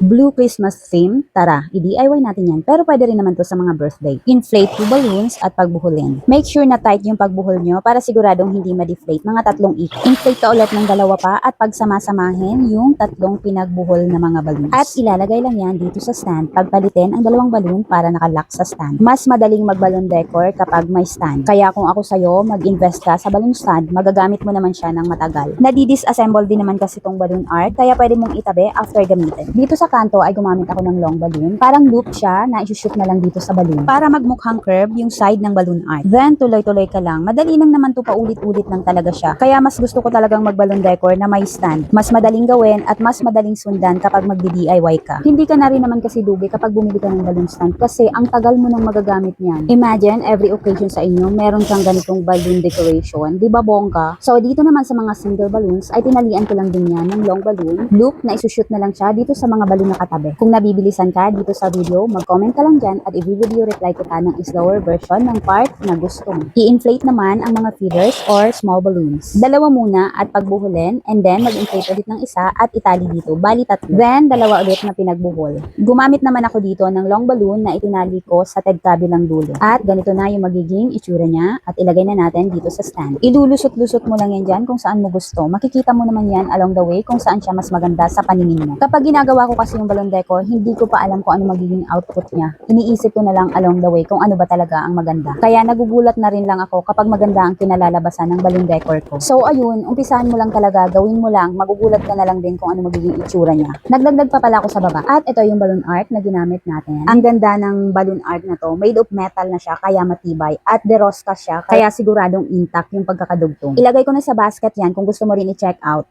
Blue Christmas theme, tara, i-DIY natin yan. Pero pwede rin naman to sa mga birthday. Inflate 2 balloons at pagbuhulin. Make sure na tight yung pagbuhol nyo para siguradong hindi ma-deflate. Mga 3 ikot. Inflate ka ulit ng 2 pa at pagsamasamahin yung 3 pinagbuhol na mga balloons. At ilalagay lang yan dito sa stand. Pagpalitin ang 2 balloon para nakalock sa stand. Mas madaling mag-balloon decor kapag may stand. Kaya kung ako sa'yo, mag-invest ka sa balloon stand, magagamit mo naman siya ng matagal. Nadi-disassemble din naman kasi itong balloon arc, kaya pwede mong itabi after gamitin. Dito sa kanto ay gumamit ako ng long balloon. Parang loop siya na i-shoot na lang dito sa balloon para magmukhang curve yung side ng balloon arc. Then tuloy-tuloy ka lang. Madali lang naman to, paulit-ulit lang talaga siya. Kaya mas gusto ko talagang mag-balloon decor na may stand. Mas madaling gawin at mas madaling sundan kapag magdi-DIY ka. Hindi ka na rin naman kasi lugi kapag bumili ka ng balloon stand kasi ang tagal mo nang magagamit niyan. Imagine every occasion sa inyo meron kang ganitong balloon decoration. Di ba bongga? So dito naman sa mga single balloons ay tinalian ko lang din yan ng long balloon. Loop na isushoot na lang siya dito sa mga balloon na katabi. Kung nabibilisan ka dito sa video, mag-comment ka lang dyan at i-video reply ko ka ng slower version ng part na gusto mo. I-inflate naman ang mga feathers or small balloons. 2 muna at pagbuhulin and then mag-inflate ulit ng isa at itali dito. Bali 3. Then 2 ulit na pinagbuhol. Gumamit naman ako dito ng long balloon na itinali ko sa kabilang dulo. At ganito na yung magiging itsura niya at ilagay na natin dito sa stand. Ilulusot-lusot mo lang yan dyan kung saan mo gusto. Makikita mo naman yan along the way kung saan siya mas maganda sa paningin mo. Kapag ginagawa ko kasi yung balloon decor, hindi ko pa alam kung ano magiging output niya. Iniisip ko na lang along the way kung ano ba talaga ang maganda. Kaya nagugulat na rin lang ako kapag maganda ang kinalalabasan ng balloon decor ko. So ayun, umpisahan mo lang talaga, gawin mo lang, magugulat ka na lang din kung ano magiging itsura niya. Nagdagdag pa pala ako sa baba. At ito yung balloon art na ginamit natin. Ang ganda ng balloon art na to, made of metal na siya, kaya matibay. At derosca siya, kaya siguradong intact yung pagkakadugtong. Ilagay ko na sa basket yan kung gusto mo rin i-check out.